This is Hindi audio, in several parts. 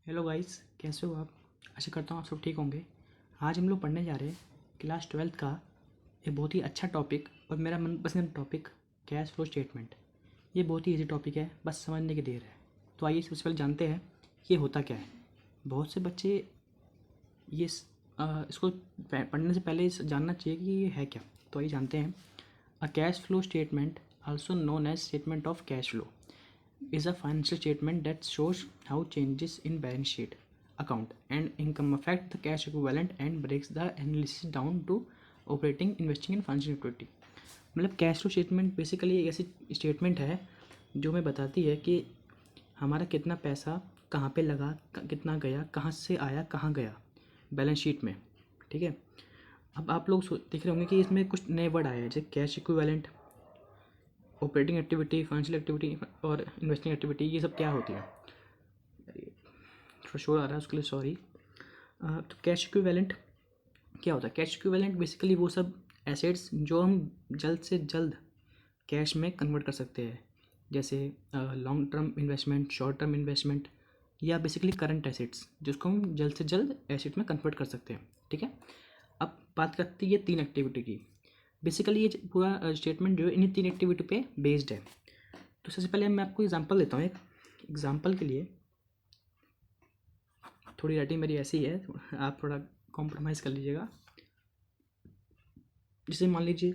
हेलो गाइस, कैसे हो आप। आशा करता हूँ आप सब ठीक होंगे। आज हम लोग पढ़ने जा रहे हैं क्लास 12th का एक बहुत ही अच्छा टॉपिक और मेरा मनपसंद टॉपिक कैश फ्लो स्टेटमेंट। ये बहुत ही इजी टॉपिक है, बस समझने की देर है। तो आइए सबसे पहले जानते हैं ये होता क्या है। बहुत से बच्चे इसको पढ़ने से पहले जानना चाहिए कि ये है क्या। तो आइए जानते हैं। A cash flow statement, also known as statement of cash flow, is a financial statement that shows how changes in balance sheet, account and income affect the cash equivalent and breaks the analysis down to operating, investing and financial activity। मतलब कैश फ्लो स्टेटमेंट बेसिकली एक ऐसी स्टेटमेंट है जो हमें बताती है कि हमारा कितना पैसा कहाँ पे लगा, कितना गया, कहाँ से आया, कहाँ गया बैलेंस शीट में। ठीक है। अब आप लोग देख रहे होंगे कि इसमें कुछ नए वर्ड आए हैं जैसे cash equivalent, operating activity, financial activity और इन्वेस्टिंग एक्टिविटी। ये सब क्या होती है, थोड़ा शोर आ रहा है उसके लिए सॉरी। तो कैश इक्विवेलेंट क्या होता है। कैश इक्विवेलेंट बेसिकली वो सब एसेट्स जो हम जल्द से जल्द कैश में कन्वर्ट कर सकते हैं, जैसे long term investment, short term investment या बेसिकली करंट एसेट्स जिसको हम जल्द से जल्द एसेट में कन्वर्ट कर सकते हैं। ठीक है। अब बात करती है 3 एक्टिविटी की। बेसिकली ये पूरा स्टेटमेंट जो है इन्हीं 3 एक्टिविटी पे बेस्ड है। तो सबसे पहले मैं आपको एग्जांपल देता हूँ। एक एग्जांपल के लिए थोड़ी राइटिंग मेरी ऐसी है, आप थोड़ा कॉम्प्रोमाइज़ कर लीजिएगा। जैसे मान लीजिए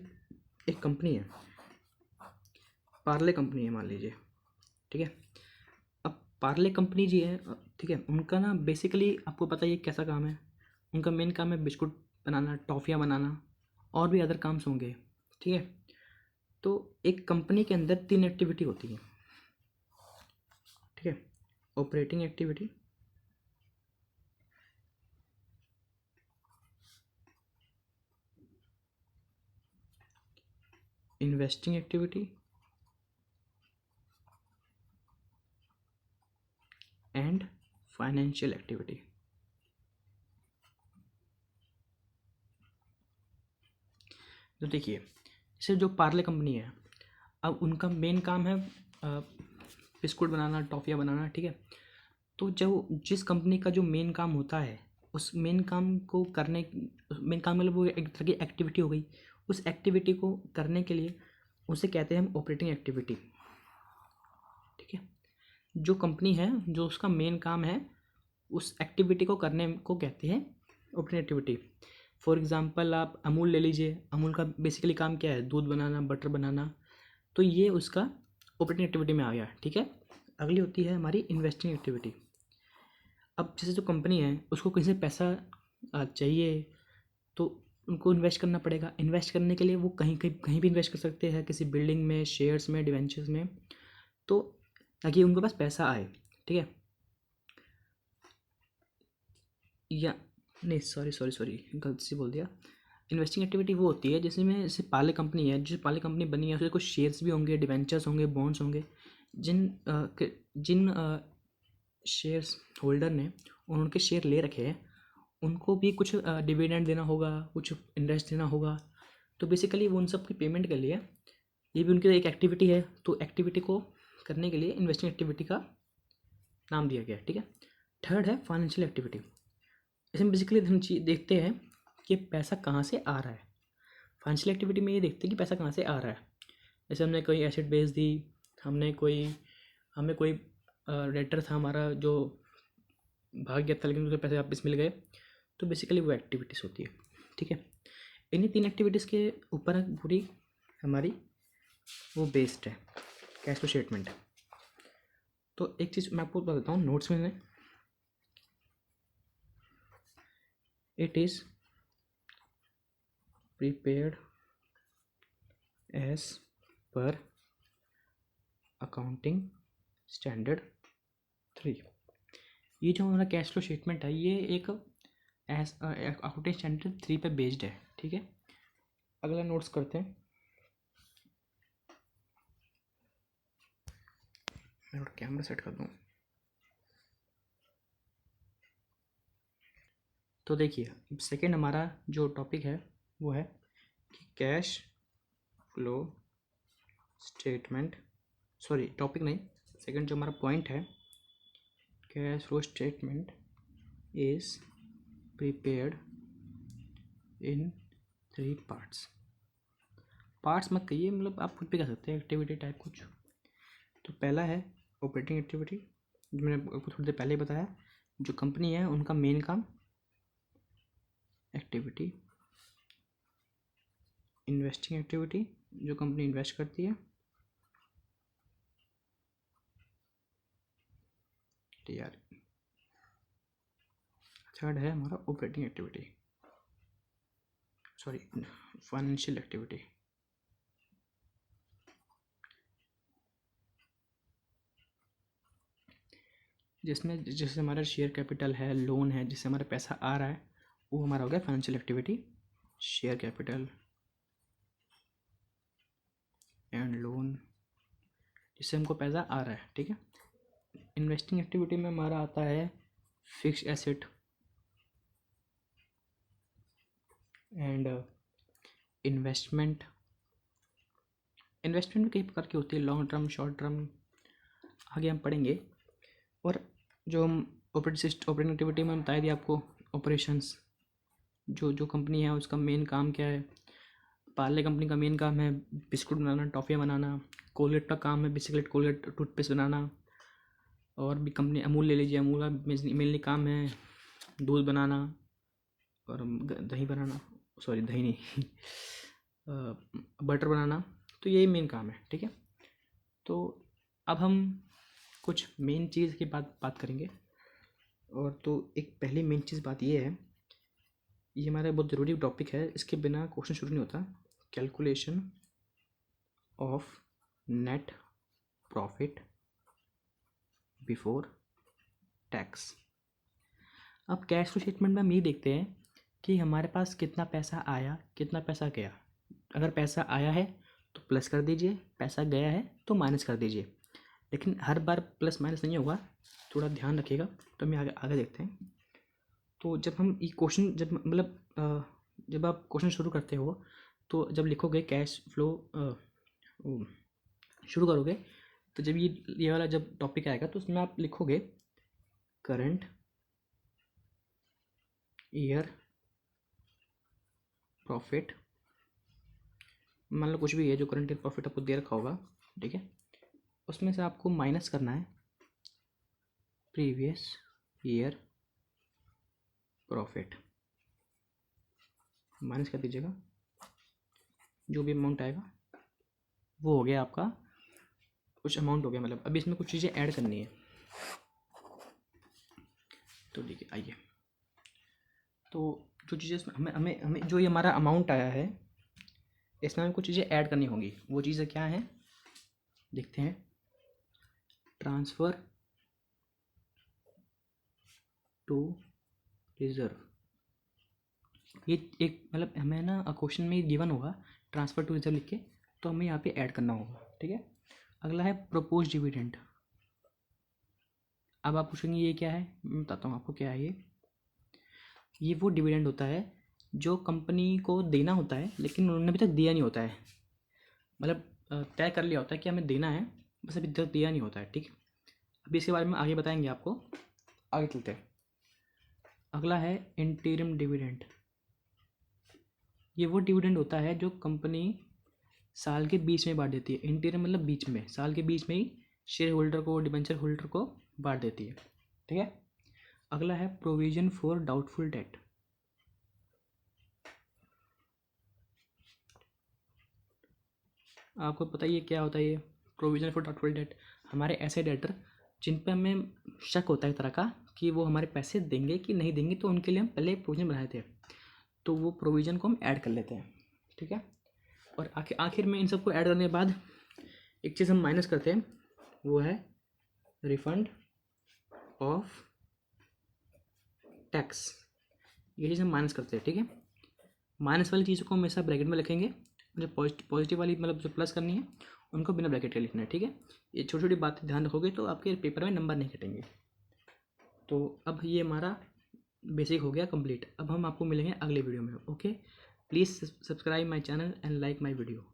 एक कंपनी है, पार्ले कंपनी है मान लीजिए। ठीक है। अब पार्ले कंपनी जी है, ठीक है। उनका ना बेसिकली आपको पता ही है कैसा काम है। उनका मेन काम है बिस्कुट बनाना, टॉफ़ियाँ बनाना और भी अदर काम्स होंगे। ठीक है। तो एक कंपनी के अंदर 3 एक्टिविटी होती है। ठीक है। Operating activity, investing activity and financial activity. तो देखिए जैसे जो पार्ले कंपनी है, अब उनका मेन काम है बिस्कुट बनाना, टॉफ़ियाँ बनाना। ठीक है। तो जब जिस कंपनी का जो मेन काम होता है उस मेन काम को करने, मेन काम मतलब वो एक तरह की एक्टिविटी हो गई। उस एक्टिविटी को करने के लिए उसे कहते हैं हम ऑपरेटिंग एक्टिविटी। ठीक है। जो कंपनी है जो उसका मेन काम है उस एक्टिविटी को करने को कहते हैं ऑपरेटिंग एक्टिविटी। फॉर एग्ज़ाम्पल आप अमूल ले लीजिए। अमूल का बेसिकली काम क्या है, दूध बनाना, बटर बनाना। तो ये उसका ऑपरेटिंग एक्टिविटी में आ गया। ठीक है। अगली होती है हमारी इन्वेस्टिंग एक्टिविटी। अब जैसे जो कंपनी है उसको कहीं से पैसा चाहिए तो उनको इन्वेस्ट करना पड़ेगा। इन्वेस्ट करने के लिए वो कहीं कहीं कहीं भी इन्वेस्ट कर सकते हैं, किसी बिल्डिंग में, शेयर्स में, डिवेंचर्स में, तो ताकि उनके पास पैसा आए। ठीक है। या नहीं, सॉरी सॉरी सॉरी, गलती से बोल दिया। इन्वेस्टिंग एक्टिविटी वो होती है जिसमें जैसे पाले कंपनी है, जो पाले कंपनी बनी है उसके कुछ शेयर्स भी होंगे, डिवेंचर्स होंगे, बॉन्ड्स होंगे। जिन शेयर्स होल्डर ने उनके शेयर ले रखे हैं उनको भी कुछ डिविडेंड देना होगा, कुछ इंटरेस्ट देना होगा। तो बेसिकली वो उन सब की पेमेंट के लिए ये भी उनकी एक एक्टिविटी है। तो एक्टिविटी को करने के लिए इन्वेस्टिंग एक्टिविटी का नाम दिया गया है। ठीक है। थर्ड है फाइनेंशियल एक्टिविटी। इसमें बेसिकली हम देखते हैं कि पैसा कहाँ से आ रहा है। फाइनेंशियल एक्टिविटी में ये देखते हैं कि पैसा कहाँ से आ रहा है। जैसे हमने कोई एसेट बेच दी, हमने कोई हमें कोई रेटर था हमारा जो भाग गया था लेकिन उसके पैसे वापस मिल गए। तो बेसिकली वो एक्टिविटीज़ होती है। ठीक है। इन्हीं 3 एक्टिविटीज़ के ऊपर पूरी हमारी वो बेस्ड है कैश फ्लो स्टेटमेंट। तो एक चीज़ मैं आपको बता देता हूँ नोट्स में, it is prepared as per accounting standard 3। ये जो हमारा कैश फ्लो स्टेटमेंट है ये एक एस अकाउंटिंग स्टैंडर्ड 3 पे बेस्ड है। ठीक है। अगला नोट्स करते हैं। मैं कैमरा सेट कर दूँ। तो देखिए सेकेंड हमारा जो टॉपिक है वो है कि cash flow statement, sorry topic नहीं, सेकेंड जो हमारा पॉइंट है cash flow statement is prepared in 3 parts. Parts मत कहिए, मतलब आप खुद भी कह सकते हैं एक्टिविटी टाइप कुछ। तो पहला है ऑपरेटिंग एक्टिविटी, जो मैंने आपको थोड़ी देर पहले ही बताया, जो कंपनी है उनका मेन काम एक्टिविटी। इन्वेस्टिंग एक्टिविटी, जो कंपनी इन्वेस्ट करती है, TR। थर्ड है हमारा operating activity, sorry financial activity. जिसमें जैसे हमारा शेयर कैपिटल है, लोन है, जिससे हमारा पैसा आ रहा है, वो हमारा हो गया financial activity. Share capital and loan, जिससे हमको पैसा आ रहा है, ठीक है। इन्वेस्टिंग एक्टिविटी में हमारा आता है fixed asset and investment. Investment भी कई प्रकार की होती है, लॉन्ग टर्म, शॉर्ट टर्म, आगे हम पढ़ेंगे। और जो हम ऑपरेटिंग एक्टिविटी में बता दिया आपको, ऑपरेशंस, जो कंपनी है उसका मेन काम क्या है। पार्ले कंपनी का मेन काम है बिस्कुट बनाना, टॉफ़ियाँ बनाना। कोलगेट का काम है बेसिकली कोलगेट टूथपेस्ट बनाना। और भी कंपनी, अमूल ले लीजिए, अमूल का मेनली काम है दूध बनाना और दही बनाना, सॉरी दही नहीं बटर बनाना। तो यही मेन काम है, ठीक है। तो अब हम कुछ मेन चीज़ की बात करेंगे। और तो एक पहली मेन चीज़ बात ये है, ये हमारा बहुत ज़रूरी टॉपिक है, इसके बिना क्वेश्चन शुरू नहीं होता। Calculation of net profit before tax. अब कैश फ्लो स्टेटमेंट में हम ये देखते हैं कि हमारे पास कितना पैसा आया, कितना पैसा गया। अगर पैसा आया है तो प्लस कर दीजिए, पैसा गया है तो माइनस कर दीजिए। लेकिन हर बार प्लस माइनस नहीं होगा, थोड़ा ध्यान रखिएगा। तो हम आगे देखते हैं। तो जब हम ये क्वेश्चन, जब आप क्वेश्चन शुरू करते हो, तो जब लिखोगे कैश फ्लो शुरू करोगे, तो जब ये वाला जब टॉपिक आएगा तो उसमें आप लिखोगे करंट ईयर प्रॉफिट। मान लो कुछ भी है जो करंट ईयर प्रॉफिट आपको दे रखा होगा, ठीक है, उसमें से आपको माइनस करना है प्रीवियस ईयर प्रॉफिट। माइनस कर दीजिएगा, जो भी अमाउंट आएगा वो हो गया आपका, कुछ अमाउंट हो गया। मतलब अभी इसमें कुछ चीज़ें ऐड करनी है। तो देखिए आइए, तो जो चीज़ें हमें जो ये हमारा अमाउंट आया है, इसमें हमें कुछ चीज़ें ऐड करनी होंगी। वो चीज़ें क्या हैं देखते हैं। ट्रांसफ़र टू रिज़र्व, ये एक मतलब हमें ना क्वेश्चन में गिवन होगा ट्रांसफ़र टू रिज़र्व लिख के, तो हमें यहाँ पे ऐड करना होगा, ठीक है। अगला है प्रपोज डिविडेंड। अब आप पूछेंगे ये क्या है, मैं बताता हूँ आपको क्या है। ये वो डिविडेंड होता है जो कंपनी को देना होता है, लेकिन उन्होंने अभी तक दिया नहीं होता है। मतलब तय कर लिया होता है कि हमें देना है, बस अभी तक दिया नहीं होता है, ठीक है। अभी इसके बारे में आगे बताएंगे आपको, आगे चलते हैं। अगला है इंटीरिम डिविडेंड। ये वो डिविडेंड होता है जो कंपनी साल के बीच में बांट देती है। इंटीरिम मतलब बीच में, साल के बीच में ही शेयर होल्डर को, डिबेंचर होल्डर को बांट देती है, ठीक है। अगला है प्रोविजन फॉर डाउटफुल डेट। आपको पता ही है क्या होता है ये प्रोविजन फॉर डाउटफुल डेट। हमारे ऐसे डेटर जिन पे हमें शक होता है एक तरह का कि वो हमारे पैसे देंगे कि नहीं देंगे, तो उनके लिए हम पहले प्रोविजन बनाए थे, तो वो प्रोविज़न को हम ऐड कर लेते हैं, ठीक है। और आखिर में इन सबको ऐड करने के बाद एक चीज़ हम माइनस करते हैं, वो है रिफंड ऑफ टैक्स। ये चीज़ हम माइनस करते हैं, ठीक है। माइनस वाली चीज़ों को हमेशा ब्रैकेट में लिखेंगे, जो पॉजिटिव वाली मतलब जो प्लस करनी है उनको बिना ब्रैकेट के लिखना है, ठीक है। ये छोटी छोटी बातें ध्यान रखोगे तो आपके पेपर में नंबर नहीं कटेंगे। तो अब ये हमारा बेसिक हो गया कंप्लीट। अब हम आपको मिलेंगे अगले वीडियो में। Okay, please subscribe my channel and like my video.